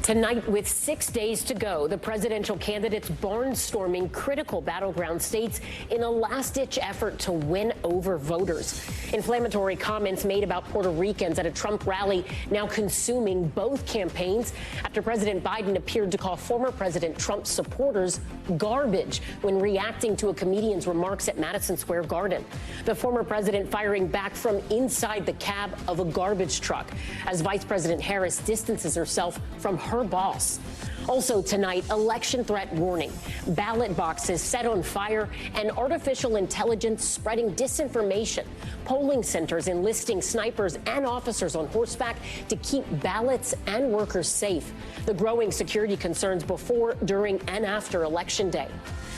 Tonight, with 6 days to go, the presidential candidates barnstorming critical battleground states in a last-ditch effort to win over voters. Inflammatory comments made about Puerto Ricans at a Trump rally now consuming both campaigns after President Biden appeared to call former President Trump's supporters garbage when reacting to a comedian's remarks at Madison Square Garden. The former president firing back from inside the cab of a garbage truck as Vice President Harris distances herself from her boss. Also tonight, election threat warning, ballot boxes set on fire, and artificial intelligence spreading disinformation. Polling centers enlisting snipers and officers on horseback to keep ballots and workers safe. The growing security concerns before, during, and after Election Day.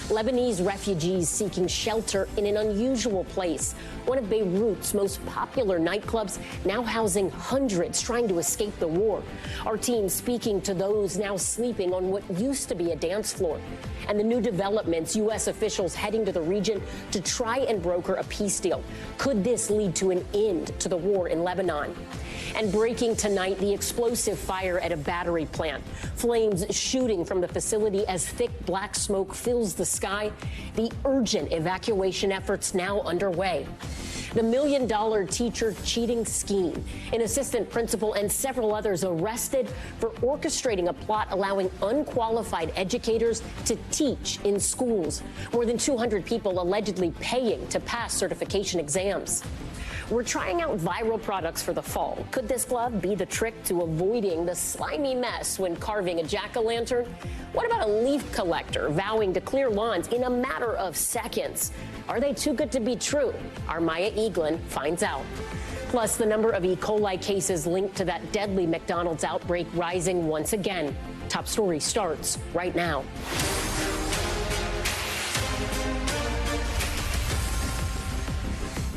Lebanese refugees seeking shelter in an unusual place. One of Beirut's most popular nightclubs now housing hundreds trying to escape the war. Our team speaking to those now sleeping on what used to be a dance floor. And the new developments, U.S. officials heading to the region to try and broker a peace deal. Could this lead to an end to the war in Lebanon? And breaking tonight, the explosive fire at a battery plant. Flames shooting from the facility as thick black smoke fills the sky. The urgent evacuation efforts now underway. The $1 million teacher cheating scheme. An assistant principal and several others arrested for orchestrating a plot allowing unqualified educators to teach in schools. More than 200 people allegedly paying to pass certification exams. We're trying out viral products for the fall. Could this glove be the trick to avoiding the slimy mess when carving a jack-o'-lantern? What about a leaf collector vowing to clear lawns in a matter of seconds? Are they too good to be true? Our Maya Eaglin finds out. Plus, the number of E. coli cases linked to that deadly McDonald's outbreak rising once again. Top Story starts right now.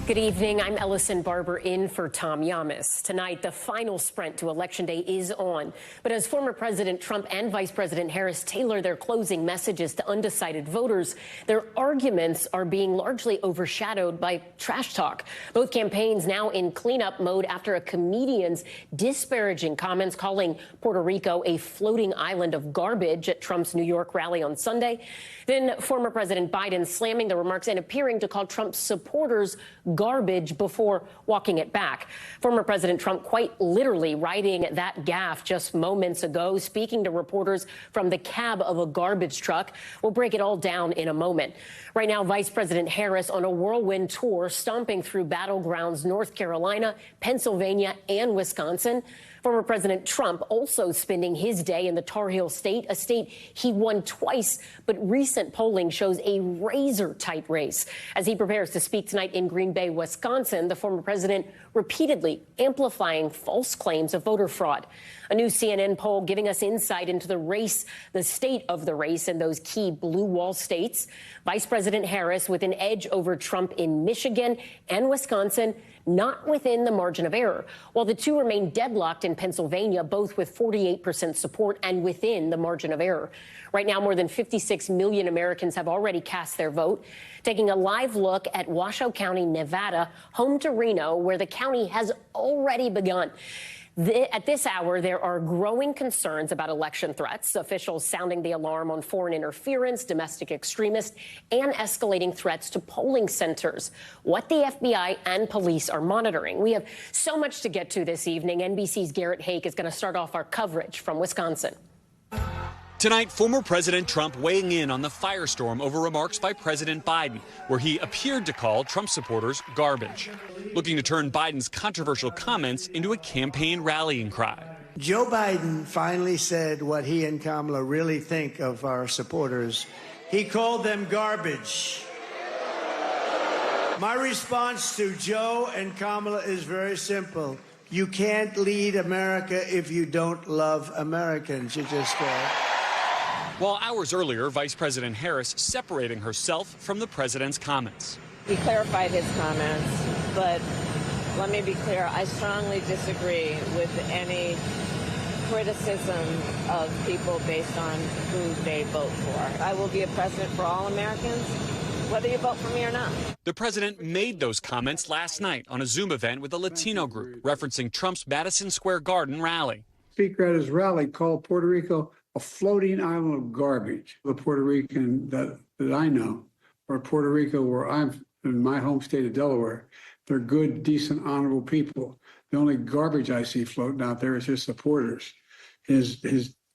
Good evening. I'm Ellison Barber in for Tom Llamas. Tonight, the final sprint to Election Day is on. But as former President Trump and Vice President Harris tailor their closing messages to undecided voters, their arguments are being largely overshadowed by trash talk. Both campaigns now in cleanup mode after a comedian's disparaging comments calling Puerto Rico a floating island of garbage at Trump's New York rally on Sunday. Then former President Biden slamming the remarks and appearing to call Trump's supporters garbage before walking it back. Former President Trump quite literally writing that gaffe just moments ago, speaking to reporters from the cab of a garbage truck. We'll break it all down in a moment. Right now, Vice President Harris on a whirlwind tour, stomping through battlegrounds North Carolina, Pennsylvania, and Wisconsin. Former President Trump also spending his day in the Torrential state, a state he won twice, but recent polling shows a razor-tight race. As he prepares to speak tonight in Green Bay, Wisconsin, the former president repeatedly amplifying false claims of voter fraud. A new CNN poll giving us insight into the race, the state of the race in those key blue wall states. Vice President Harris with an edge over Trump in Michigan and Wisconsin, not within the margin of error, while the two remain deadlocked in Pennsylvania, both with 48% support and within the margin of error. Right now, more than 56 million Americans have already cast their vote. Taking a live look at Washoe County, Nevada, home to Reno, where the county has already begun. At this hour, there are growing concerns about election threats, officials sounding the alarm on foreign interference, domestic extremists, and escalating threats to polling centers. What the FBI and police are monitoring. We have so much to get to this evening. NBC's Garrett Hake is going to start off our coverage from Wisconsin. Tonight, former President Trump weighing in on the firestorm over remarks by President Biden, where he appeared to call Trump supporters garbage, looking to turn Biden's controversial comments into a campaign rallying cry. Joe Biden finally said what he and Kamala really think of our supporters. He called them garbage. My response to Joe and Kamala is very simple. You can't lead America if you don't love Americans. You just can't. While hours earlier, Vice President Harris separating herself from the president's comments. He clarified his comments, but let me be clear, I strongly disagree with any criticism of people based on who they vote for. I will be a president for all Americans, whether you vote for me or not. The president made those comments last night on a Zoom event with a Latino group, referencing Trump's Madison Square Garden rally. speaker at his rally called Puerto Rico a floating island of garbage. The Puerto Rican that I know, or Puerto Rico where I'm in my home state of Delaware, they're good, decent, honorable people. The only garbage I see floating out there is his supporters. His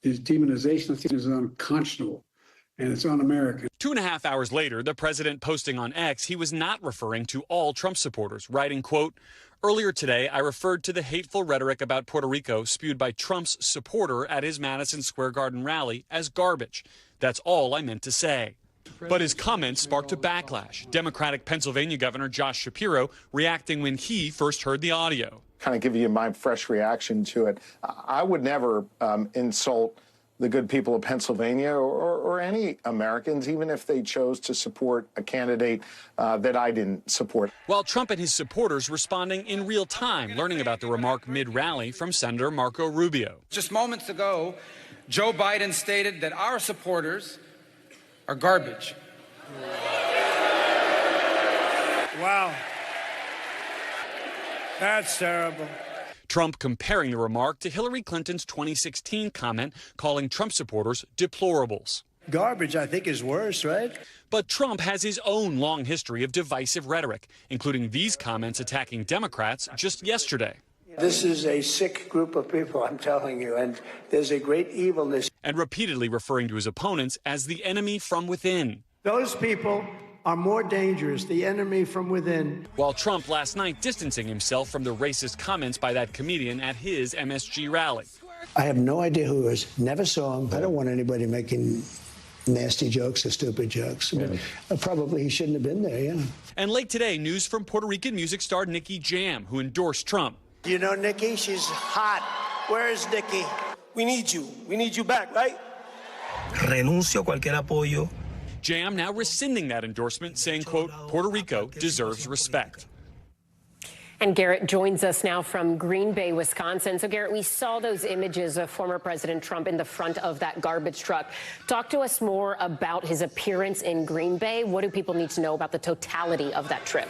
demonization is unconscionable, and it's un-American. 2.5 hours later, the president posting on X he was not referring to all Trump supporters, writing, quote, "Earlier today, I referred to the hateful rhetoric about Puerto Rico spewed by Trump's supporter at his Madison Square Garden rally as garbage. That's all I meant to say." But his comments sparked a backlash. Democratic Pennsylvania Governor Josh Shapiro reacting when he first heard the audio. Kind of give you my fresh reaction to it. I would never insult the good people of Pennsylvania or any Americans, even if they chose to support a candidate that I didn't support. While Trump and his supporters responding in real time, learning about the remark mid-rally from Senator Marco Rubio. Just moments ago, Joe Biden stated that our supporters are garbage. Wow. That's terrible. Trump comparing the remark to Hillary Clinton's 2016 comment calling Trump supporters deplorables. Garbage, I think, is worse, right? But Trump has his own long history of divisive rhetoric, including these comments attacking Democrats just yesterday. This is a sick group of people, I'm telling you, and there's a great evilness. And repeatedly referring to his opponents as the enemy from within. Those people are more dangerous, the enemy from within. While Trump last night distancing himself from the racist comments by that comedian at his MSG rally. I have no idea who he is, never saw him. I don't want anybody making nasty jokes or stupid jokes. But probably he shouldn't have been there, yeah. And late today, news from Puerto Rican music star Nicky Jam, who endorsed Trump. You know Nikki? She's hot. Where is Nikki? We need you. We need you back, right? Renuncio a cualquier apoyo. Jam now rescinding that endorsement, saying, quote, Puerto Rico deserves respect. And Garrett joins us now from Green Bay, Wisconsin. So, Garrett, we saw those images of former President Trump in the front of that garbage truck. Talk to us more about his appearance in Green Bay. What do people need to know about the totality of that trip?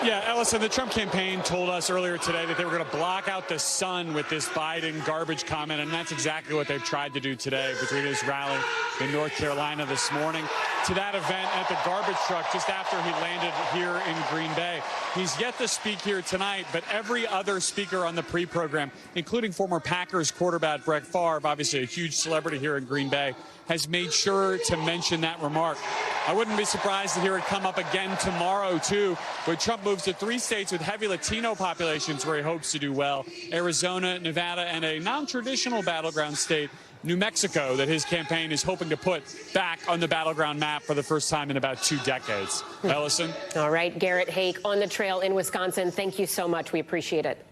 Yeah, Ellison, the Trump campaign told us earlier today that they were going to block out the sun with this Biden garbage comment, and that's exactly what they've tried to do today between his rally in North Carolina this morning to that event at the garbage truck just after he landed here in Green Bay. He's yet to speak here tonight, but every other speaker on the pre-program, including former Packers quarterback Brett Favre, obviously a huge celebrity here in Green Bay, has made sure to mention that remark. I wouldn't be surprised to hear it come up again tomorrow, too, when Trump moves to 3 states with heavy Latino populations where he hopes to do well: Arizona, Nevada, and a non-traditional battleground state, New Mexico, that his campaign is hoping to put back on the battleground map for the first time in about 2 decades. Ellison? All right, Garrett Hake on the trail in Wisconsin. Thank you so much. We appreciate it.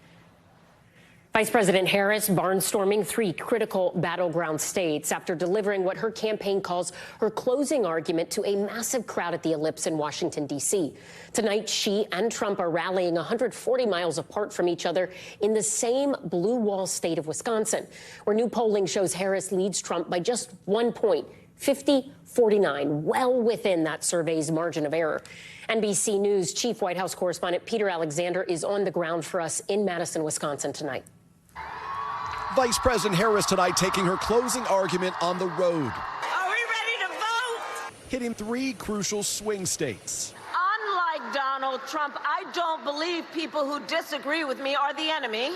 Vice President Harris barnstorming 3 critical battleground states after delivering what her campaign calls her closing argument to a massive crowd at the Ellipse in Washington, D.C. Tonight, she and Trump are rallying 140 miles apart from each other in the same blue wall state of Wisconsin, where new polling shows Harris leads Trump by just 1 point, 50-49, well within that survey's margin of error. NBC News Chief White House correspondent Peter Alexander is on the ground for us in Madison, Wisconsin tonight. Vice President Harris tonight taking her closing argument on the road. Are we ready to vote? Hitting 3 crucial swing states. Unlike Donald Trump, I don't believe people who disagree with me are the enemy.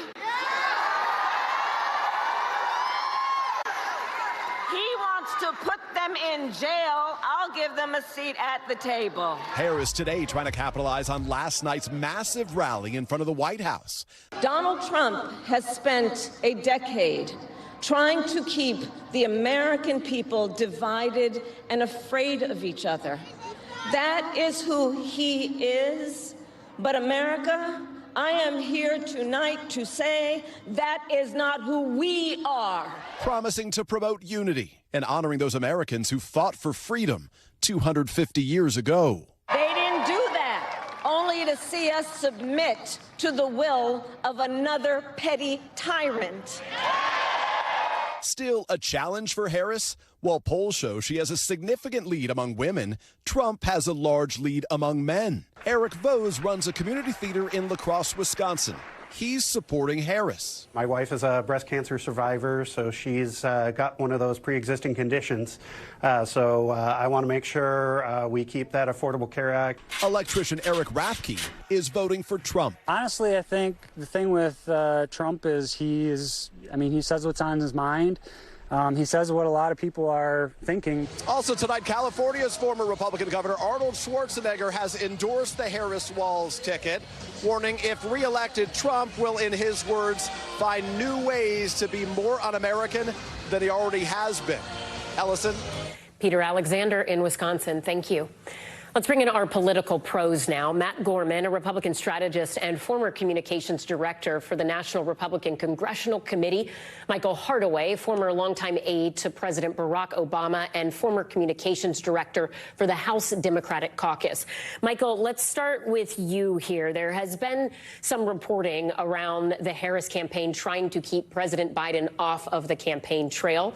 He wants to put them in jail. I'll give them a seat at the table. Harris today trying to capitalize on last night's massive rally in front of the White House. Donald Trump has spent a decade trying to keep the American people divided and afraid of each other. That is who he is. But America, I am here tonight to say that is not who we are. Promising to promote unity and honoring those Americans who fought for freedom 250 years ago. They didn't do that, only to see us submit to the will of another petty tyrant. Still a challenge for Harris? While polls show she has a significant lead among women, Trump has a large lead among men. Eric Vose runs a community theater in La Crosse, Wisconsin. he's supporting Harris. My wife is a breast cancer survivor, so she's got one of those pre-existing conditions. So I want to make sure we keep that Affordable Care Act. Electrician Eric Rathke is voting for Trump. Honestly, I think the thing with Trump is he says what's on his mind. He says what a lot of people are thinking. Also tonight, California's former Republican Governor Arnold Schwarzenegger has endorsed the Harris-Walz ticket, warning if re-elected, Trump will, in his words, find new ways to be more un-American than he already has been. Ellison. Peter Alexander in Wisconsin, thank you. Let's bring in our political pros now. Matt Gorman, a Republican strategist and former communications director for the National Republican Congressional Committee. Michael Hardaway, former longtime aide to President Barack Obama and former communications director for the House Democratic Caucus. Michael, let's start with you here. There has been some reporting around the Harris campaign trying to keep President Biden off of the campaign trail.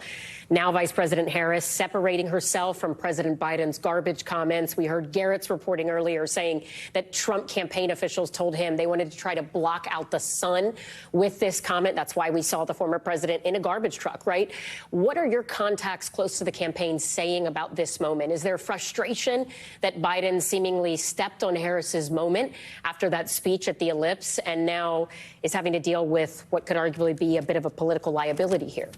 Now Vice President Harris separating herself from President Biden's garbage comments. We heard Garrett's reporting earlier saying that Trump campaign officials told him they wanted to try to block out the sun with this comment. That's why we saw the former president in a garbage truck, right? What are your contacts close to the campaign saying about this moment? Is there frustration that Biden seemingly stepped on Harris's moment after that speech at the Ellipse and now is having to deal with what could arguably be a bit of a political liability here?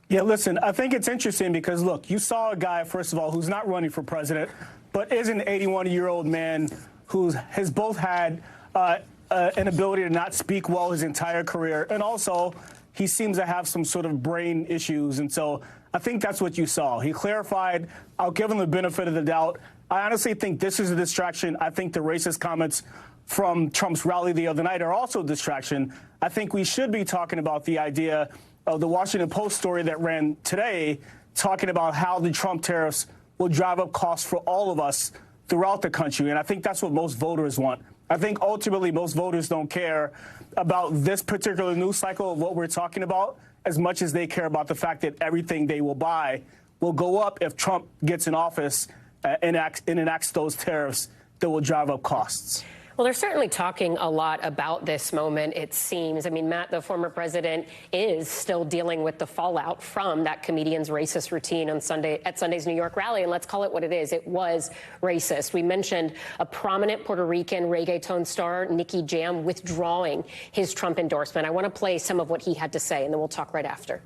Yeah, listen, I think it's interesting because, look, you saw a guy, first of all, who's not running for president, but is an 81-year-old man who has both had an ability to not speak well his entire career, and also he seems to have some sort of brain issues. And so I think that's what you saw. He clarified. I'll give him the benefit of the doubt. I honestly think this is a distraction. I think the racist comments from Trump's rally the other night are also a distraction. I think we should be talking about the idea of the Washington Post story that ran today, talking about how the Trump tariffs will drive up costs for all of us throughout the country. And I think that's what most voters want. I think ultimately most voters don't care about this particular news cycle of what we're talking about as much as they care about the fact that everything they will buy will go up if Trump gets in office and enacts those tariffs that will drive up costs. Well, they're certainly talking a lot about this moment, it seems. I mean, Matt, the former president is still dealing with the fallout from that comedian's racist routine on Sunday's New York rally. And let's call it what it is. It was racist. We mentioned a prominent Puerto Rican reggaeton star, Nicky Jam, withdrawing his Trump endorsement. I want to play some of what he had to say, and then we'll talk right after.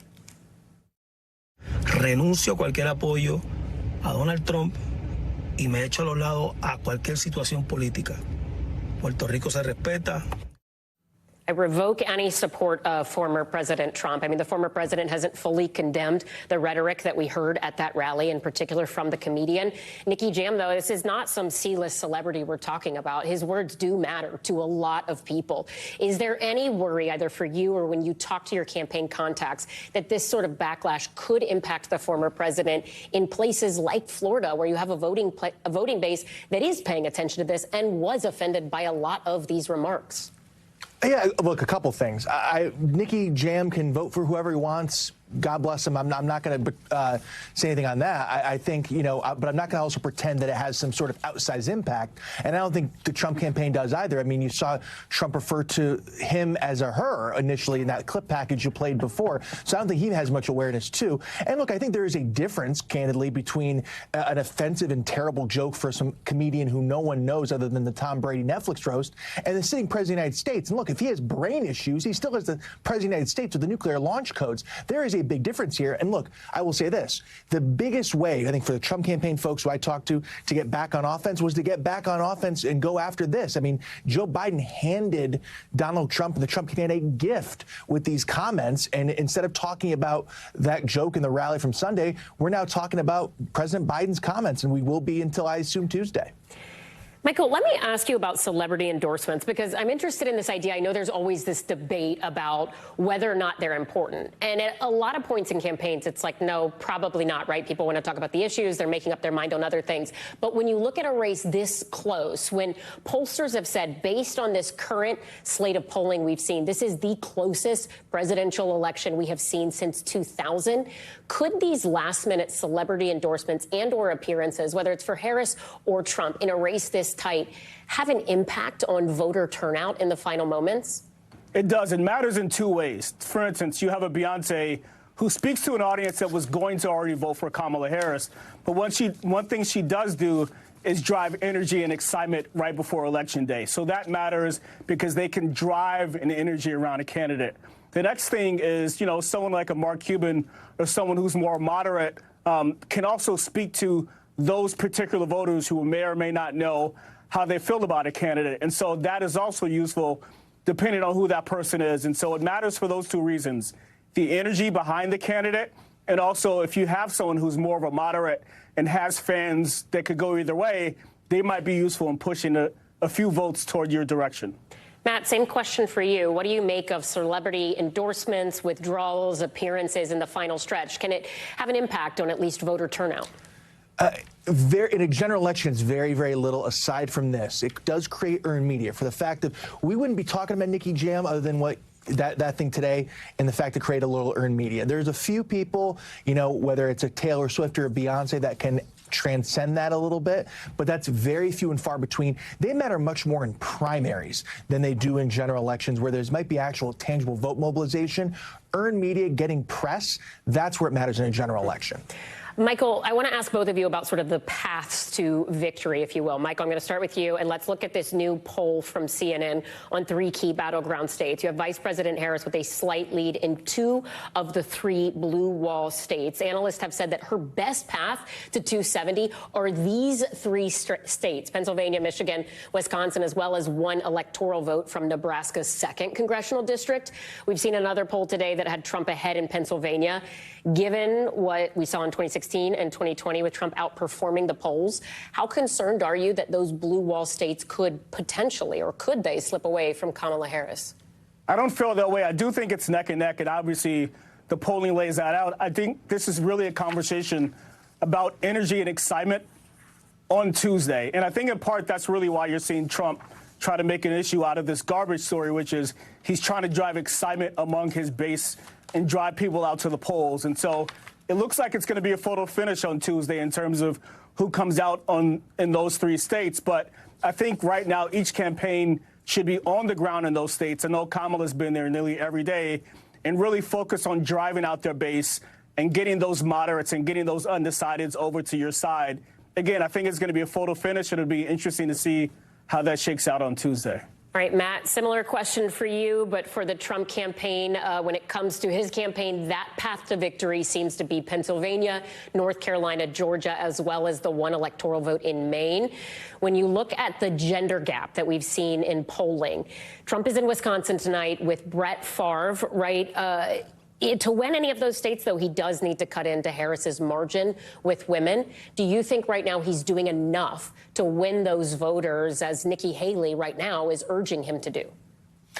Renuncio cualquier apoyo a Donald Trump y me echo a los lados a cualquier situación política. Puerto Rico se respeta. I revoke any support of former President Trump. I mean, the former president hasn't fully condemned the rhetoric that we heard at that rally, in particular from the comedian. Nicky Jam, though, this is not some C-list celebrity we're talking about. His words do matter to a lot of people. Is there any worry, either for you or when you talk to your campaign contacts, that this sort of backlash could impact the former president in places like Florida, where you have a voting base that is paying attention to this and was offended by a lot of these remarks? Yeah, look, a couple things. Nicky Jam can vote for whoever he wants. God bless him. I'm not going to say anything on that. I think, but I'm not going to also pretend that it has some sort of outsized impact. And I don't think the Trump campaign does either. I mean, you saw Trump refer to him as a her initially in that clip package you played before. So I don't think he has much awareness, too. And look, I think there is a difference, candidly, between an offensive and terrible joke for some comedian who no one knows other than the Tom Brady Netflix roast and the sitting president of the United States. And look, if he has brain issues, he still has the president of the United States with the nuclear launch codes. There is a big difference here. And look, I will say this. The biggest way, I think, for the Trump campaign folks who I talked to get back on offense was to get back on offense and go after this. I mean, Joe Biden handed Donald Trump and the Trump campaign a gift with these comments. And instead of talking about that joke in the rally from Sunday, we're now talking about President Biden's comments, and we will be until, I assume, Tuesday. Michael, let me ask you about celebrity endorsements, because I'm interested in this idea. I know there's always this debate about whether or not they're important. And at a lot of points in campaigns, it's like, no, probably not, right? People want to talk about the issues. They're making up their mind on other things. But when you look at a race this close, when pollsters have said, based on this current slate of polling we've seen, this is the closest presidential election we have seen since 2000, could these last-minute celebrity endorsements and or appearances, whether it's for Harris or Trump, in a race this tight, have an impact on voter turnout in the final moments? It does. It matters in two ways. For instance, you have a Beyonce who speaks to an audience that was going to already vote for Kamala Harris. But one thing she does do is drive energy and excitement right before Election Day. So that matters because they can drive an energy around a candidate. The next thing is, you know, someone like a Mark Cuban or someone who's more moderate can also speak to those particular voters who may or may not know how they feel about a candidate. And so that is also useful depending on who that person is. And so it matters for those two reasons: the energy behind the candidate, and also if you have someone who's more of a moderate and has fans that could go either way, they might be useful in pushing a few votes toward your direction. Matt, same question for you. What do you make of celebrity endorsements, withdrawals, appearances in the final stretch? Can it have an impact on at least voter turnout? In a general election, it's very, very little aside from this. It does create earned media for the fact that we wouldn't be talking about Nicky Jam other than what that thing today and the fact to create a little earned media. There's a few people, you know, whether it's a Taylor Swift or a Beyonce, that can transcend that a little bit, but that's very few and far between. They matter much more in primaries than they do in general elections, where there's might be actual tangible vote mobilization. Earned media, getting press, that's where it matters in a general election. Michael, I want to ask both of you about sort of the paths to victory, if you will. Michael, I'm going to start with you, and let's look at this new poll from CNN on 3 key battleground states. You have Vice President Harris with a slight lead in 2 of the 3 blue wall states. Analysts have said that her best path to 270 are these 3 states: Pennsylvania, Michigan, Wisconsin, as well as 1 electoral vote from Nebraska's 2nd congressional district. We've seen another poll today that had Trump ahead in Pennsylvania. Given what we saw in 2016 and 2020 with Trump outperforming the polls, how concerned are you that those blue wall states could potentially, or could they, slip away from Kamala Harris? I don't feel that way. I do think it's neck and neck, and obviously the polling lays that out. I think this is really a conversation about energy and excitement on Tuesday. And I think in part that's really why you're seeing Trump try to make an issue out of this garbage story, which is he's trying to drive excitement among his base and drive people out to the polls. And so it looks like it's going to be a photo finish on Tuesday in terms of who comes out in those 3 states. But I think right now each campaign should be on the ground in those states. I know Kamala's been there nearly every day, and really focus on driving out their base and getting those moderates and getting those undecideds over to your side. Again, I think it's going to be a photo finish. It'll be interesting to see how that shakes out on Tuesday. All right, Matt, similar question for you, but for the Trump campaign, when it comes to his campaign, that path to victory seems to be Pennsylvania, North Carolina, Georgia, as well as the 1 electoral vote in Maine. When you look at the gender gap that we've seen in polling, Trump is in Wisconsin tonight with Brett Favre, right? To win any of those states, though, he does need to cut into Harris's margin with women. Do you think right now he's doing enough to win those voters, as Nikki Haley right now is urging him to do?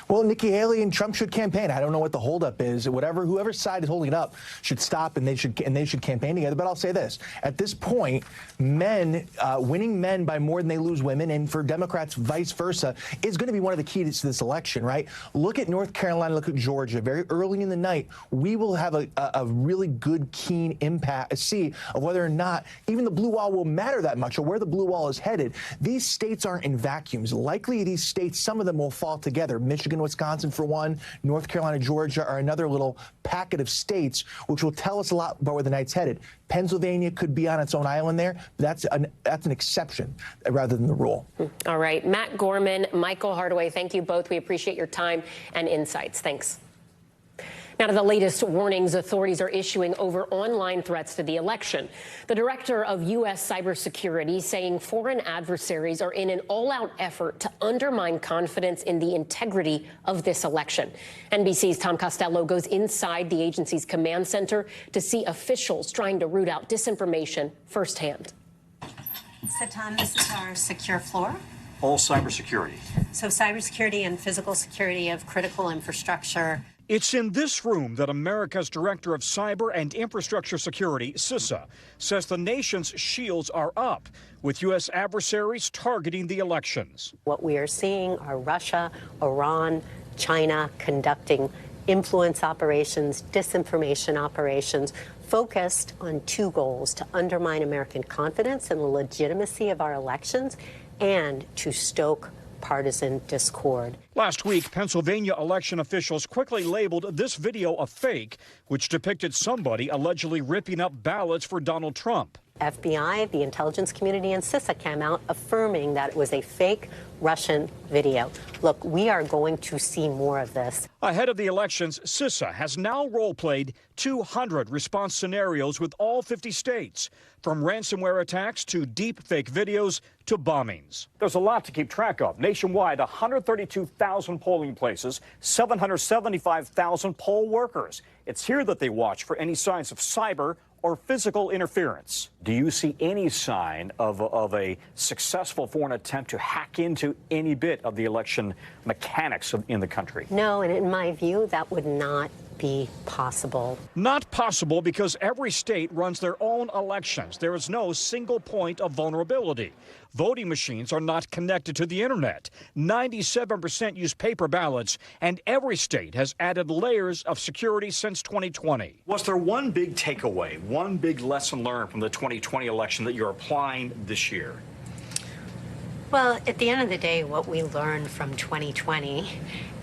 Well, Nikki Haley and Trump should campaign. I don't know what the holdup is. Whoever side is holding it up should stop, and they should campaign together. But I'll say this: at this point, winning men by more than they lose women, and for Democrats, vice versa, is going to be one of the keys to this election. Right? Look at North Carolina. Look at Georgia. Very early in the night, we will have a really good, keen see of whether or not even the blue wall will matter that much, or where the blue wall is headed. These states aren't in vacuums. Likely, these states, some of them will fall together. Michigan, Wisconsin for one, North Carolina, Georgia are another little packet of states, which will tell us a lot about where the night's headed. Pennsylvania could be on its own island there. But that's an exception rather than the rule. All right. Matt Gorman, Michael Hardaway, thank you both. We appreciate your time and insights. Thanks. Now to the latest warnings authorities are issuing over online threats to the election. The director of U.S. cybersecurity saying foreign adversaries are in an all-out effort to undermine confidence in the integrity of this election. NBC's Tom Costello goes inside the agency's command center to see officials trying to root out disinformation firsthand. So, Tom, this is our secure floor. All cybersecurity. So cybersecurity and physical security of critical infrastructure. It's in this room that America's Director of Cyber and Infrastructure Security, CISA, says the nation's shields are up, with U.S. adversaries targeting the elections. What we are seeing are Russia, Iran, China conducting influence operations, disinformation operations, focused on 2 goals: to undermine American confidence in the legitimacy of our elections and to stoke partisan discord. Last week, Pennsylvania election officials quickly labeled this video a fake, which depicted somebody allegedly ripping up ballots for Donald Trump. FBI, the intelligence community, and CISA came out affirming that it was a fake Russian video. Look, we are going to see more of this. Ahead of the elections, CISA has now role-played 200 response scenarios with all 50 states, from ransomware attacks to deep fake videos to bombings. There's a lot to keep track of. Nationwide, 132,000 polling places, 775,000 poll workers. It's here that they watch for any signs of cyber or physical interference. Do you see any sign of a successful foreign attempt to hack into any bit of the election mechanics in the country? No, and in my view, that would not be possible. Not possible because every state runs their own elections. There is no single point of vulnerability. Voting machines are not connected to the internet. 97% use paper ballots, and every state has added layers of security since 2020. Was there one big takeaway, one big lesson learned from the 2020 election that you're applying this year? Well, at the end of the day, what we learned from 2020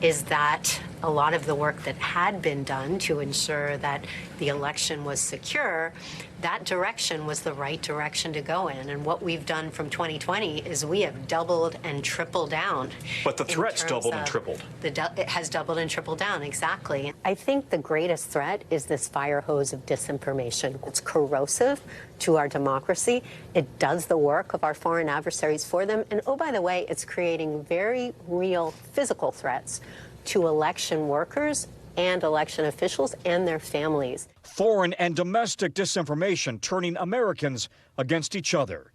is that a lot of the work that had been done to ensure that the election was secure, that direction was the right direction to go in. And what we've done from 2020 is we have doubled and tripled down. But the threats doubled and tripled. It has doubled and tripled down, exactly. I think the greatest threat is this fire hose of disinformation. It's corrosive to our democracy. It does the work of our foreign adversaries for them. And oh, by the way, it's creating very real physical threats to election workers and election officials and their families. Foreign and domestic disinformation turning Americans against each other.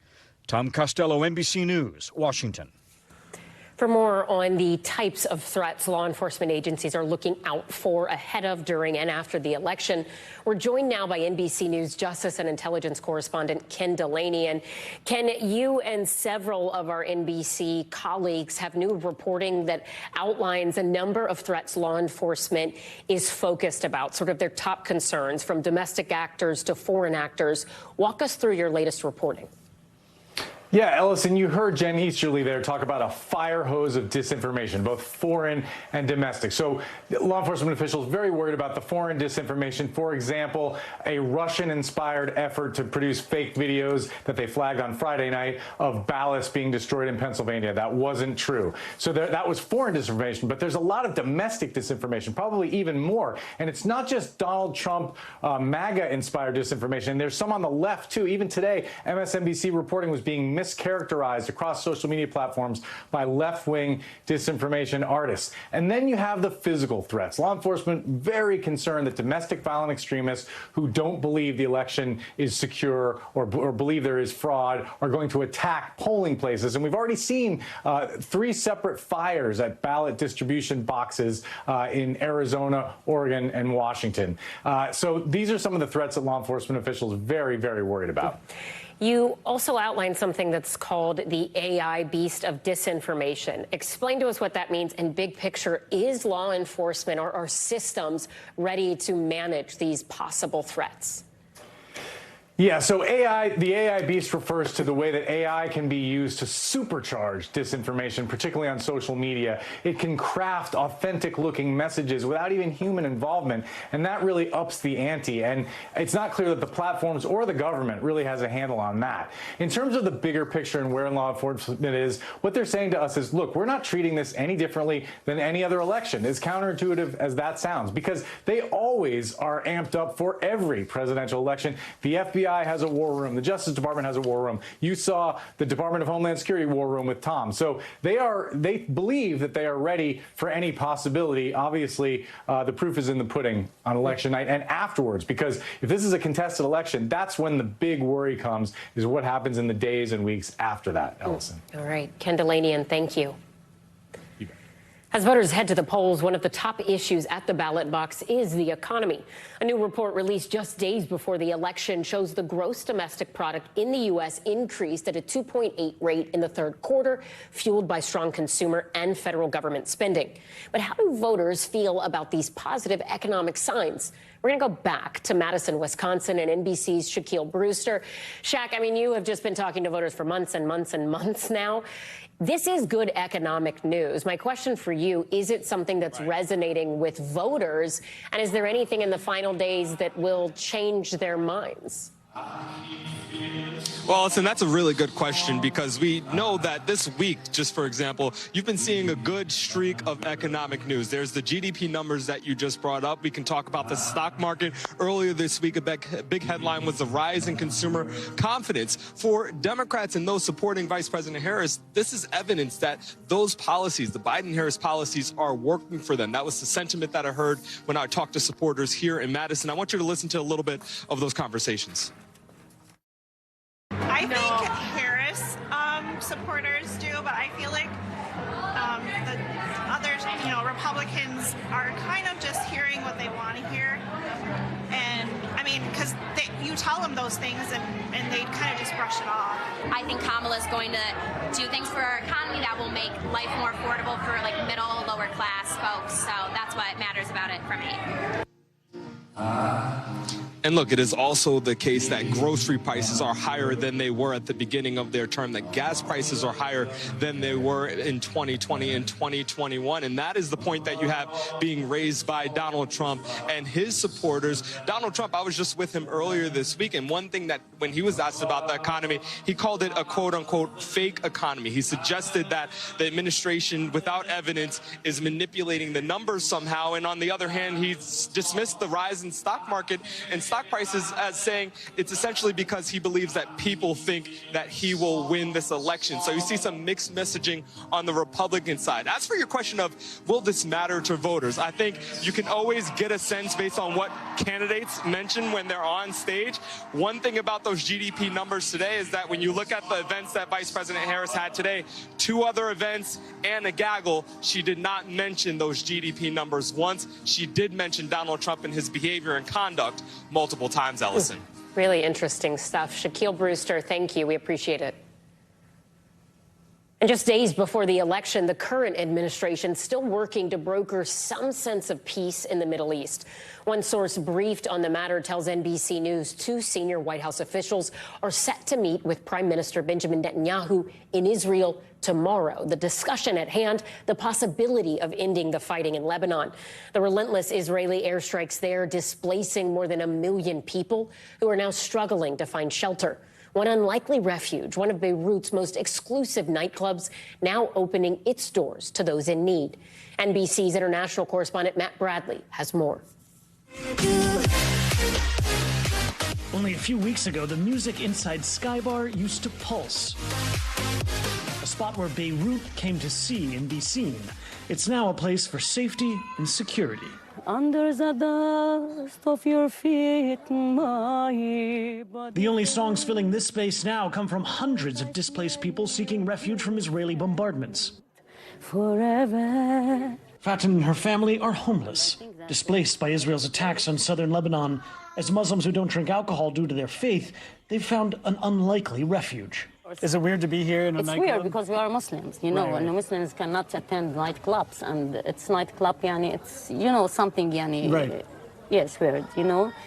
Tom Costello, NBC News, Washington. For more on the types of threats law enforcement agencies are looking out for ahead of, during, and after the election, we're joined now by NBC News Justice and Intelligence correspondent Ken Delaney. And Ken, you and several of our NBC colleagues have new reporting that outlines a number of threats law enforcement is focused about, sort of their top concerns, from domestic actors to foreign actors. Walk us through your latest reporting. Yeah, Ellison, you heard Jen Easterly there talk about a fire hose of disinformation, both foreign and domestic. So law enforcement officials very worried about the foreign disinformation. For example, a Russian-inspired effort to produce fake videos that they flagged on Friday night of ballots being destroyed in Pennsylvania. That wasn't true. So that was foreign disinformation, but there's a lot of domestic disinformation, probably even more. And it's not just Donald Trump MAGA-inspired disinformation. And there's some on the left, too. Even today, MSNBC reporting was being mischaracterized across social media platforms by left-wing disinformation artists. And then you have the physical threats. Law enforcement very concerned that domestic violent extremists who don't believe the election is secure or believe there is fraud are going to attack polling places. And we've already seen 3 separate fires at ballot distribution boxes in Arizona, Oregon, and Washington. So these are some of the threats that law enforcement officials are very, very worried about. You also outlined something that's called the AI beast of disinformation. Explain to us what that means, and big picture, is law enforcement or are systems ready to manage these possible threats? Yeah, so the AI beast refers to the way that AI can be used to supercharge disinformation, particularly on social media. It can craft authentic-looking messages without even human involvement, and that really ups the ante. And it's not clear that the platforms or the government really has a handle on that. In terms of the bigger picture and where law enforcement is, what they're saying to us is, look, we're not treating this any differently than any other election, as counterintuitive as that sounds, because they always are amped up for every presidential election. The FBI has a war room. The Justice Department has a war room. You saw the Department of Homeland Security war room with Tom. So they believe that they are ready for any possibility. Obviously, the proof is in the pudding on election night and afterwards, because if this is a contested election, that's when the big worry comes, is what happens in the days and weeks after that, Ellison. All right. Ken Delaney, and thank you. As voters head to the polls, one of the top issues at the ballot box is the economy. A new report released just days before the election shows the gross domestic product in the U.S. increased at a 2.8 rate in the third quarter, fueled by strong consumer and federal government spending. But how do voters feel about these positive economic signs? We're going to go back to Madison, Wisconsin, and NBC's Shaquille Brewster. Shaq, I mean, you have just been talking to voters for months and months and months now. This is good economic news. My question for you, is it something that's resonating with voters? And is there anything in the final days that will change their minds? Well, listen, that's a really good question, because we know that this week, just for example, you've been seeing a good streak of economic news. There's the GDP numbers that you just brought up. We can talk about the stock market. Earlier this week, a big headline was the rise in consumer confidence. For Democrats and those supporting Vice President Harris, this is evidence that those policies, the Biden-Harris policies, are working for them. That was the sentiment that I heard when I talked to supporters here in Madison. I want you to listen to a little bit of those conversations. I think Harris supporters do, but I feel like the others, Republicans are kind of just hearing what they want to hear. And, I mean, because you tell them those things and they kind of just brush it off. I think Kamala's going to do things for our economy that will make life more affordable for, like, middle, lower class folks. So that's what matters about it for me. And look, it is also the case that grocery prices are higher than they were at the beginning of their term, that gas prices are higher than they were in 2020 and 2021. And that is the point that you have being raised by Donald Trump and his supporters. Donald Trump, I was just with him earlier this week, and one thing that when he was asked about the economy, he called it a quote-unquote fake economy. He suggested that the administration, without evidence, is manipulating the numbers somehow. And on the other hand, he dismissed the rise in stock market and stock prices as saying it's essentially because he believes that people think that he will win this election. So you see some mixed messaging on the Republican side. As for your question of will this matter to voters, I think you can always get a sense based on what candidates mention when they're on stage. One thing about those GDP numbers today is that when you look at the events that Vice President Harris had today, 2 other events and a gaggle, she did not mention those GDP numbers once. She did mention Donald Trump and his behavior and conduct multiple times, Ellison. Really interesting stuff. Shaquille Brewster, thank you. We appreciate it. And just days before the election, the current administration still working to broker some sense of peace in the Middle East. One source briefed on the matter tells NBC News 2 senior White House officials are set to meet with Prime Minister Benjamin Netanyahu in Israel tomorrow. The discussion at hand, the possibility of ending the fighting in Lebanon. The relentless Israeli airstrikes there displacing more than 1 million people who are now struggling to find shelter. One unlikely refuge, one of Beirut's most exclusive nightclubs, now opening its doors to those in need. NBC's international correspondent Matt Bradley has more. Only a few weeks ago, the music inside Skybar used to pulse. A spot where Beirut came to see and be seen. It's now a place for safety and security. Under the dust of your feet, my body. The only songs filling this space now come from hundreds of displaced people seeking refuge from Israeli bombardments. Forever. Fatin and her family are homeless, displaced by Israel's attacks on southern Lebanon. As Muslims who don't drink alcohol due to their faith, they've found an unlikely refuge. Is it weird to be here in a nightclub? It's weird because we are Muslims, right. And Muslims cannot attend nightclubs, and it's nightclub, it's, something, right. Yes, weird,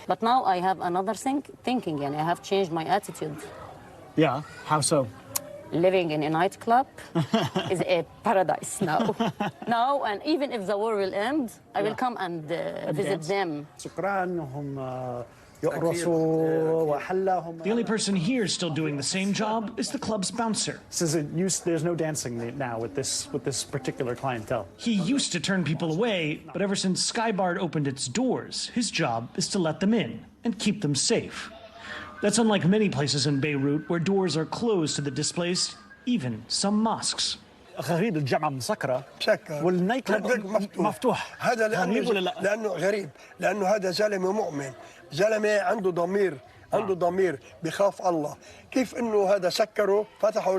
But now I have another thinking, I have changed my attitude. Yeah, how so? Living in a nightclub is a paradise now. Now, and even if the war will end, I will come and visit them. The only person here still doing the same job is the club's bouncer. There's no dancing now with this particular clientele. He used to turn people away, but ever since Skybar opened its doors, his job is to let them in and keep them safe. That's unlike many places in Beirut where doors are closed to the displaced, even some mosques. غريب الجامعة مسكرة والنايت كلاب مفتوح. هذا لأنه غريب، لأنه هذا زلمة مؤمن، زلمة عنده ضمير بخاف الله. كيف إنه هذا سكره فتحوا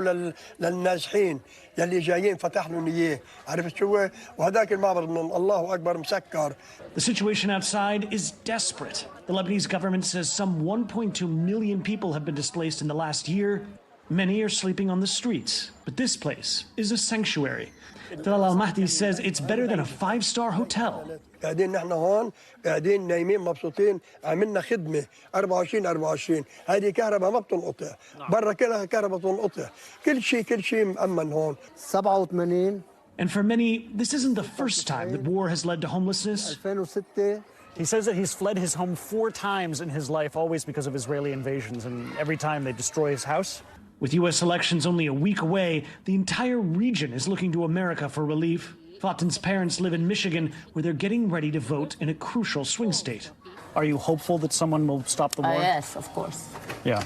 للنازحين يلي جايين فتح لهم إياه. عرفت شو؟ وهذاك المعبر من الله أكبر مسكر. The situation outside is desperate. The Lebanese government says some 1.2 million people have been displaced in the last year. Many are sleeping on the streets, but this place is a sanctuary. Dalal Al-Mahdi says it's better than a 5-star hotel. قاعدين نحن هون قاعدين نايمين مبسوطين عملنا خدمة 24 هذه كهرباء ما بتنقطع برا كلها كهرباء بتنقطع كل شيء مأمن هون 87 And for many, this isn't the first time that war has led to homelessness. 2006 He says that he's fled his home 4 times in his life, always because of Israeli invasions, and every time they destroy his house. With U.S. elections only a week away, the entire region is looking to America for relief. Fatin's parents live in Michigan, where they're getting ready to vote in a crucial swing state. Are you hopeful that someone will stop the war? Yes, of course. Yeah.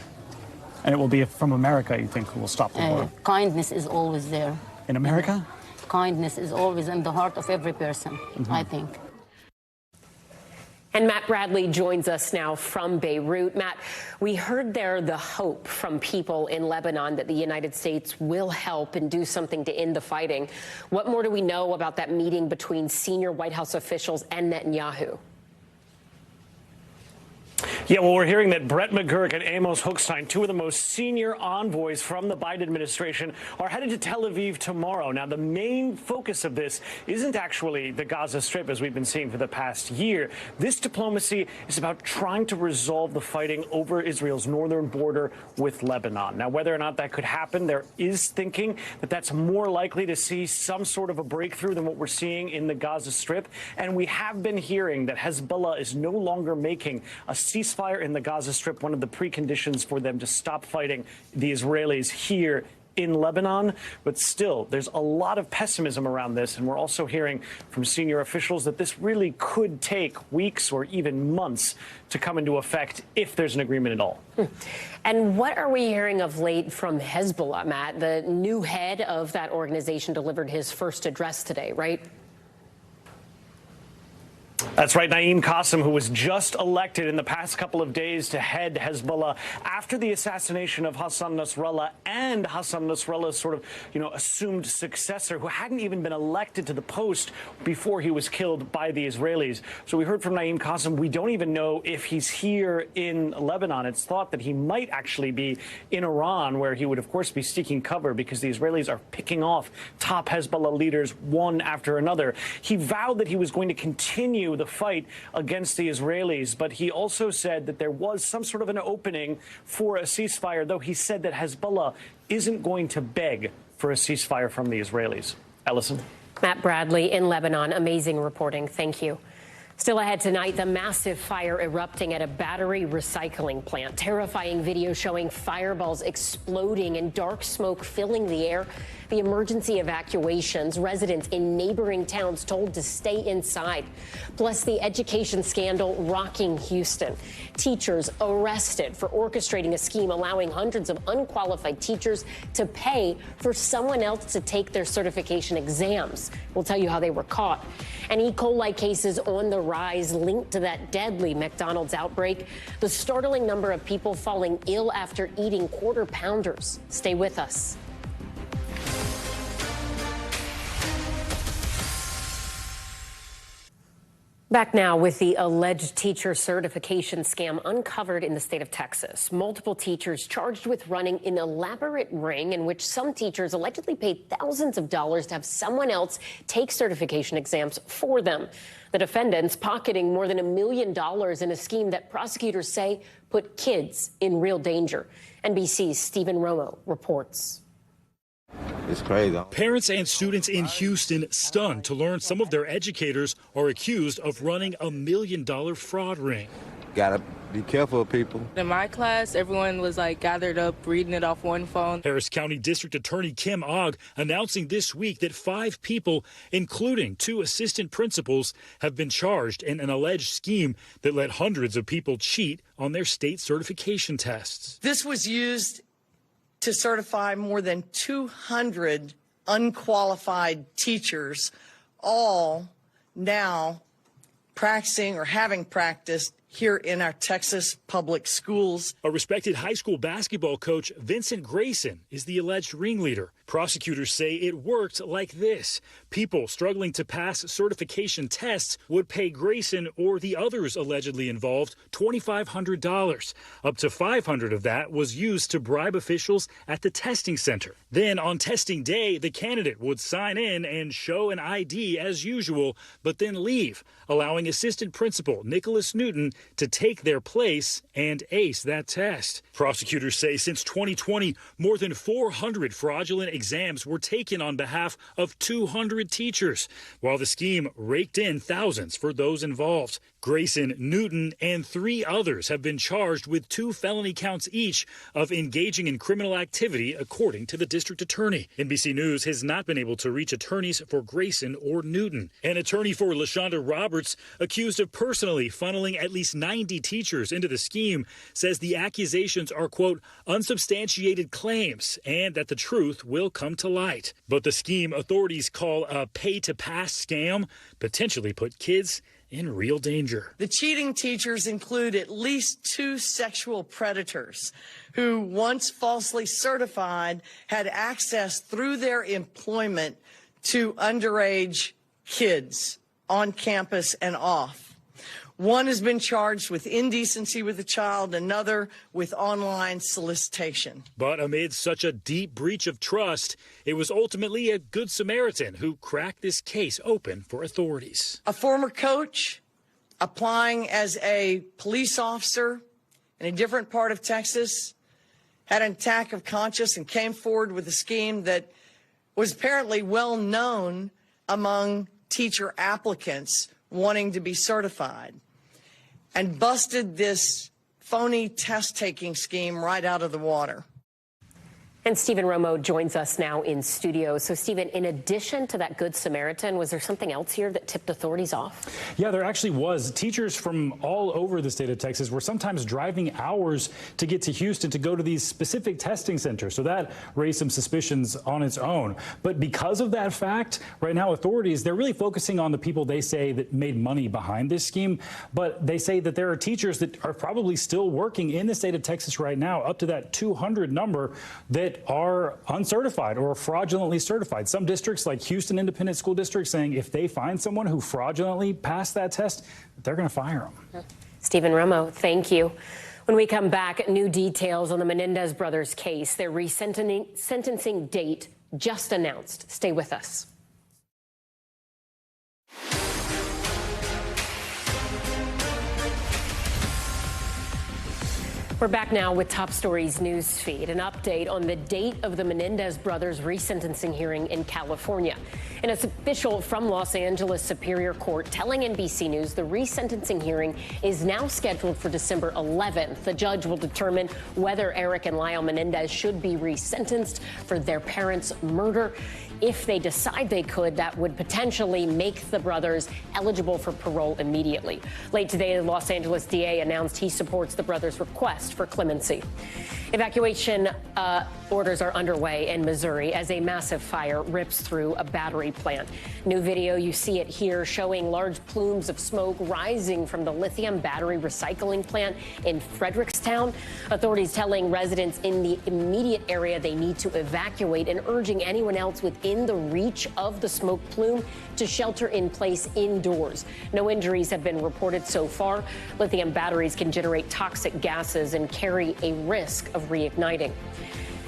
And it will be from America, you think, who will stop the war? Kindness is always there. In America? Kindness is always in the heart of every person, I think. And Matt Bradley joins us now from Beirut. Matt, we heard there the hope from people in Lebanon that the United States will help and do something to end the fighting. What more do we know about that meeting between senior White House officials and Netanyahu? Yeah, well, we're hearing that Brett McGurk and Amos Hochstein, 2 of the most senior envoys from the Biden administration, are headed to Tel Aviv tomorrow. Now, the main focus of this isn't actually the Gaza Strip, as we've been seeing for the past year. This diplomacy is about trying to resolve the fighting over Israel's northern border with Lebanon. Now, whether or not that could happen, there is thinking that that's more likely to see some sort of a breakthrough than what we're seeing in the Gaza Strip. And we have been hearing that Hezbollah is no longer making a ceasefire in the Gaza Strip one of the preconditions for them to stop fighting the Israelis here in Lebanon. But still, there's a lot of pessimism around this, and we're also hearing from senior officials that this really could take weeks or even months to come into effect if there's an agreement at all. And what are we hearing of late from Hezbollah, Matt? The new head of that organization delivered his first address today, right? That's right. Naeem Qasem, who was just elected in the past couple of days to head Hezbollah after the assassination of Hassan Nasrallah and Hassan Nasrallah's sort of, assumed successor, who hadn't even been elected to the post before he was killed by the Israelis. So we heard from Naeem Qasem. We don't even know if he's here in Lebanon. It's thought that he might actually be in Iran, where he would, of course, be seeking cover because the Israelis are picking off top Hezbollah leaders one after another. He vowed that he was going to continue the fight against the Israelis, but he also said that there was some sort of an opening for a ceasefire, though he said that Hezbollah isn't going to beg for a ceasefire from the Israelis. Ellison. Matt Bradley in Lebanon. Amazing reporting. Thank you. Still ahead tonight, the massive fire erupting at a battery recycling plant. Terrifying video showing fireballs exploding and dark smoke filling the air. The emergency evacuations, residents in neighboring towns told to stay inside. Plus, the education scandal rocking Houston. Teachers arrested for orchestrating a scheme allowing hundreds of unqualified teachers to pay for someone else to take their certification exams. We'll tell you how they were caught. And E. coli cases on the rise linked to that deadly McDonald's outbreak. The startling number of people falling ill after eating quarter pounders. Stay with us. Back now with the alleged teacher certification scam uncovered in the state of Texas. Multiple teachers charged with running an elaborate ring in which some teachers allegedly paid thousands of dollars to have someone else take certification exams for them. The defendants pocketing more than $1 million in a scheme that prosecutors say put kids in real danger. NBC's Stephen Romo reports. It's crazy. Parents and students in Houston stunned to learn some of their educators are accused of running $1 million fraud ring. Gotta be careful, people. In my class, everyone was gathered up, reading it off one phone. Harris County District Attorney Kim Ogg announcing this week that 5 people, including 2 assistant principals, have been charged in an alleged scheme that let hundreds of people cheat on their state certification tests. This was used to certify more than 200 unqualified teachers, all now practicing or having practiced here in our Texas public schools. A respected high school basketball coach, Vincent Grayson, is the alleged ringleader. Prosecutors say it worked like this. People struggling to pass certification tests would pay Grayson or the others allegedly involved $2,500. Up to $500 of that was used to bribe officials at the testing center. Then on testing day, the candidate would sign in and show an ID as usual, but then leave, allowing assistant principal Nicholas Newton to take their place and ace that test. Prosecutors say since 2020, more than 400 fraudulent exams were taken on behalf of 200 teachers, while the scheme raked in thousands for those involved. Grayson, Newton, and 3 others have been charged with 2 felony counts each of engaging in criminal activity, according to the district attorney. NBC News has not been able to reach attorneys for Grayson or Newton. An attorney for LaShonda Roberts, accused of personally funneling at least 90 teachers into the scheme, says the accusations are, quote, unsubstantiated claims and that the truth will come to light. But the scheme authorities call a pay-to-pass scam potentially put kids in real danger. The cheating teachers include at least 2 sexual predators who, once falsely certified, had access through their employment to underage kids on campus and off. One has been charged with indecency with a child, another with online solicitation. But amid such a deep breach of trust, it was ultimately a Good Samaritan who cracked this case open for authorities. A former coach applying as a police officer in a different part of Texas had an attack of conscience and came forward with a scheme that was apparently well known among teacher applicants wanting to be certified, and busted this phony test-taking scheme right out of the water. And Stephen Romo joins us now in studio. So, Stephen, in addition to that Good Samaritan, was there something else here that tipped authorities off? Yeah, there actually was. Teachers from all over the state of Texas were sometimes driving hours to get to Houston to go to these specific testing centers. So that raised some suspicions on its own. But because of that fact, right now authorities, they're really focusing on the people they say that made money behind this scheme. But they say that there are teachers that are probably still working in the state of Texas right now, up to that 200 number, that are uncertified or fraudulently certified. Some districts, like Houston Independent School District, saying if they find someone who fraudulently passed that test, they're going to fire them. Stephen Romo, thank you. When we come back, new details on the Menendez brothers case. Their resentencing date just announced. Stay with us. We're back now with Top Stories news feed. An update on the date of the Menendez brothers' resentencing hearing in California. An official from Los Angeles Superior Court telling NBC News the resentencing hearing is now scheduled for December 11th. The judge will determine whether Eric and Lyle Menendez should be resentenced for their parents' murder. If they decide they could, that would potentially make the brothers eligible for parole immediately. Late today, the Los Angeles DA announced he supports the brothers' request for clemency. Evacuation orders are underway in Missouri as a massive fire rips through a battery plant. New video, you see it here, showing large plumes of smoke rising from the lithium battery recycling plant in Frederickstown. Authorities telling residents in the immediate area they need to evacuate and urging anyone else within the reach of the smoke plume to shelter in place indoors. No injuries have been reported so far. Lithium batteries can generate toxic gases and carry a risk of reigniting.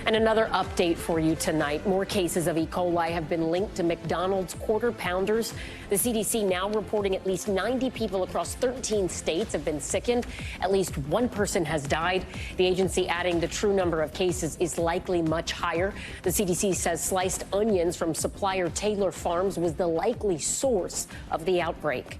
And another update for you tonight. More cases of E. coli have been linked to McDonald's Quarter Pounders. The CDC now reporting at least 90 people across 13 states have been sickened. At least one person has died. The agency adding the true number of cases is likely much higher. The CDC says sliced onions from supplier Taylor Farms was the likely source of the outbreak.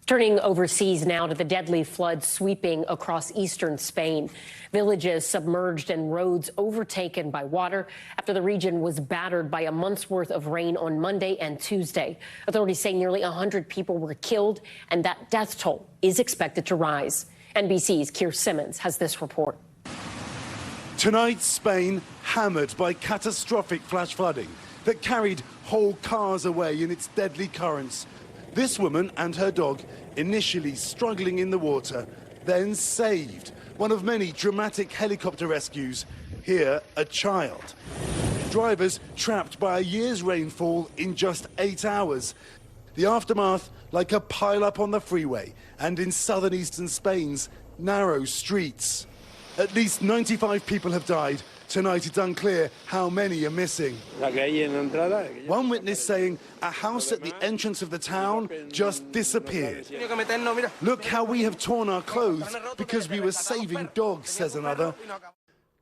Turning overseas now to the deadly flood sweeping across eastern Spain. Villages submerged and roads overtaken by water after the region was battered by a month's worth of rain on Monday and Tuesday. Authorities say nearly 100 people were killed, and that death toll is expected to rise. NBC's Keir Simmons has this report. Tonight, Spain hammered by catastrophic flash flooding that carried whole cars away in its deadly currents. This woman and her dog, initially struggling in the water, then saved. One of many dramatic helicopter rescues. Here, a child. Drivers trapped by a year's rainfall in just 8 hours. The aftermath like a pile-up on the freeway and in southern eastern Spain's narrow streets. At least 95 people have died. Tonight it's unclear how many are missing. One witness saying a house at the entrance of the town just disappeared. Look how we have torn our clothes because we were saving dogs, says another.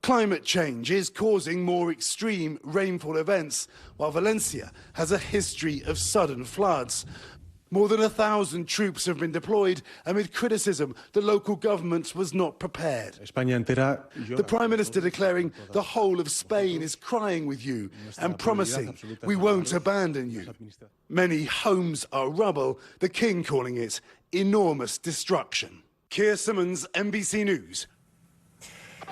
Climate change is causing more extreme rainfall events, while Valencia has a history of sudden floods. More than 1,000 troops have been deployed amid criticism the local government was not prepared. The Prime Minister declaring the whole of Spain is crying with you and promising we won't abandon you. Many homes are rubble, the King calling it enormous destruction. Keir Simmons, NBC News.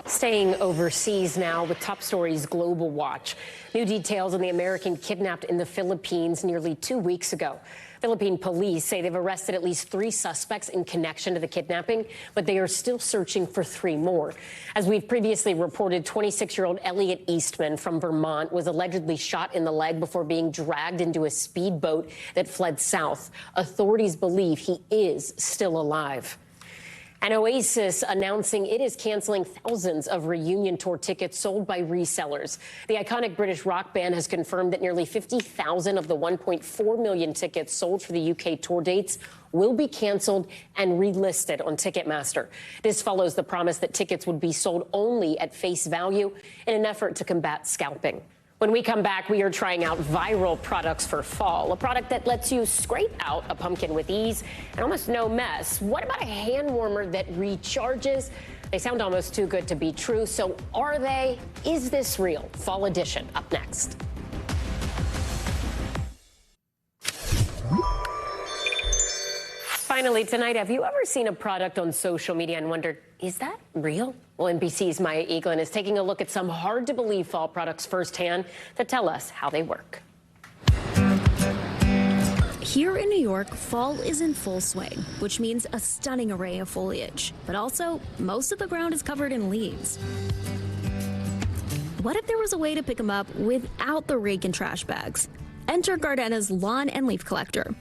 Staying overseas now with Top Stories Global Watch. New details on the American kidnapped in the Philippines nearly 2 weeks ago. Philippine police say they've arrested at least 3 suspects in connection to the kidnapping, but they are still searching for 3 more. As we've previously reported, 26-year-old Elliot Eastman from Vermont was allegedly shot in the leg before being dragged into a speedboat that fled south. Authorities believe he is still alive. And Oasis announcing it is canceling thousands of reunion tour tickets sold by resellers. The iconic British rock band has confirmed that nearly 50,000 of the 1.4 million tickets sold for the UK tour dates will be canceled and relisted on Ticketmaster. This follows the promise that tickets would be sold only at face value in an effort to combat scalping. When we come back, we are trying out viral products for fall, a product that lets you scrape out a pumpkin with ease and almost no mess. What about a hand warmer that recharges? They sound almost too good to be true. So are they? Is this real? Fall edition up next. Finally tonight, have you ever seen a product on social media and wondered, is that real? Well, NBC's Maya Eaglin is taking a look at some hard-to-believe fall products firsthand to tell us how they work. Here in New York, fall is in full swing, which means a stunning array of foliage. But also, most of the ground is covered in leaves. What if there was a way to pick them up without the rake and trash bags? Enter Gardena's Lawn and Leaf Collector.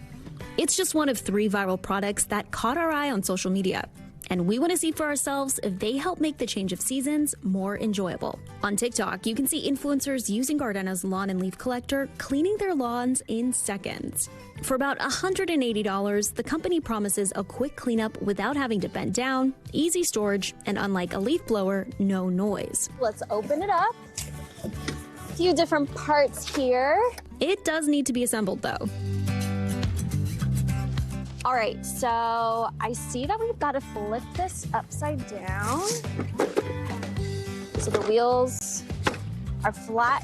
It's just one of 3 viral products that caught our eye on social media. And we want to see for ourselves if they help make the change of seasons more enjoyable. On TikTok, you can see influencers using Gardena's Lawn and Leaf Collector cleaning their lawns in seconds. For about $180, the company promises a quick cleanup without having to bend down, easy storage, and unlike a leaf blower, no noise. Let's open it up. A few different parts here. It does need to be assembled though. All right, so I see that we've got to flip this upside down. So the wheels are flat.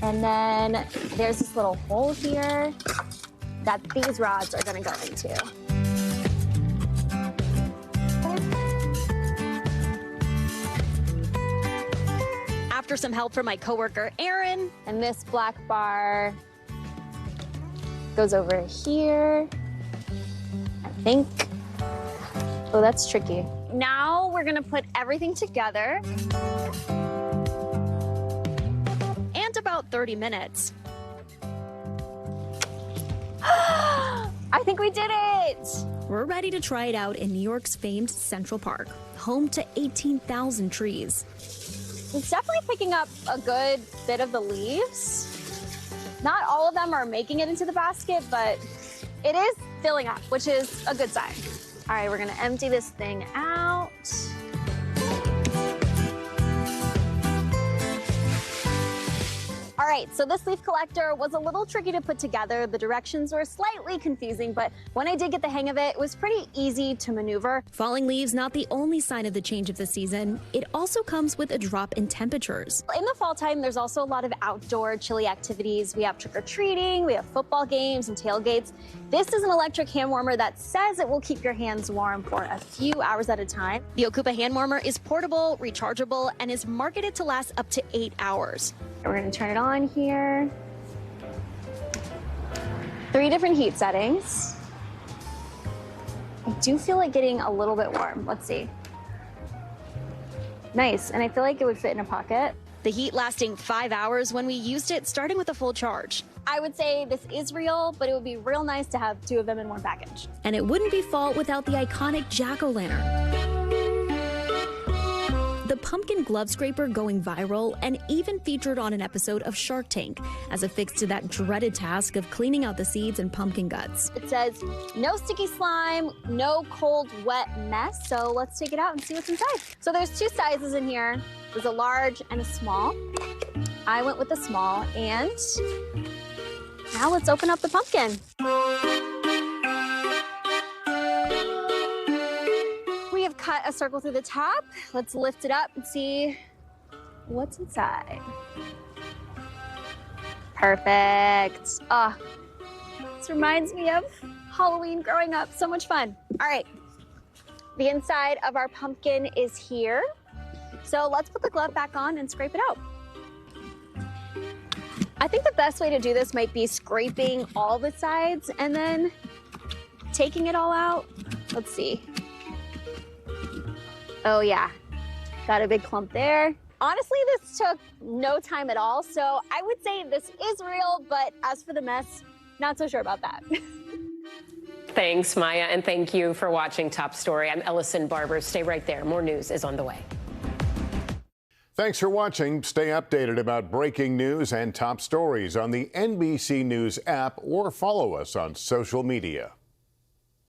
And then there's this little hole here that these rods are going to go into. After some help from my coworker, Erin, and this black bar goes over here. I think. Oh, that's tricky. Now we're gonna put everything together. And about 30 minutes. I think we did it! We're ready to try it out in New York's famed Central Park, home to 18,000 trees. It's definitely picking up a good bit of the leaves. Not all of them are making it into the basket, but it is filling up, which is a good sign. All right, we're gonna empty this thing out. All right, so this leaf collector was a little tricky to put together. The directions were slightly confusing, but when I did get the hang of it, it was pretty easy to maneuver. Falling leaves, not the only sign of the change of the season. It also comes with a drop in temperatures. In the fall time, there's also a lot of outdoor chilly activities. We have trick-or-treating, we have football games and tailgates. This is an electric hand warmer that says it will keep your hands warm for a few hours at a time. The Okupa hand warmer is portable, rechargeable, and is marketed to last up to 8 hours. We're gonna turn it on here. 3 different heat settings. I do feel like getting a little bit warm. Let's see. Nice, and I feel like it would fit in a pocket. The heat lasting 5 hours when we used it, starting with a full charge. I would say this is real, but it would be real nice to have 2 of them in one package. And it wouldn't be fall without the iconic jack-o'-lantern. The pumpkin glove scraper going viral and even featured on an episode of Shark Tank as a fix to that dreaded task of cleaning out the seeds and pumpkin guts. It says no sticky slime, no cold, wet mess. So let's take it out and see what's inside. So there's 2 sizes in here. There's a large and a small. I went with the small, and now let's open up the pumpkin. We have cut a circle through the top. Let's lift it up and see what's inside. Perfect. Ah, this reminds me of Halloween growing up. So much fun. All right, the inside of our pumpkin is here. So let's put the glove back on and scrape it out. I think the best way to do this might be scraping all the sides and then taking it all out. Let's see. Oh yeah, got a big clump there. Honestly, this took no time at all, so I would say this is real, but as for the mess, not so sure about that. Thanks, Maya, and thank you for watching Top Story. I'm Ellison Barber. Stay right there. More news is on the way. Thanks for watching. Stay updated about breaking news and top stories on the NBC News app or follow us on social media.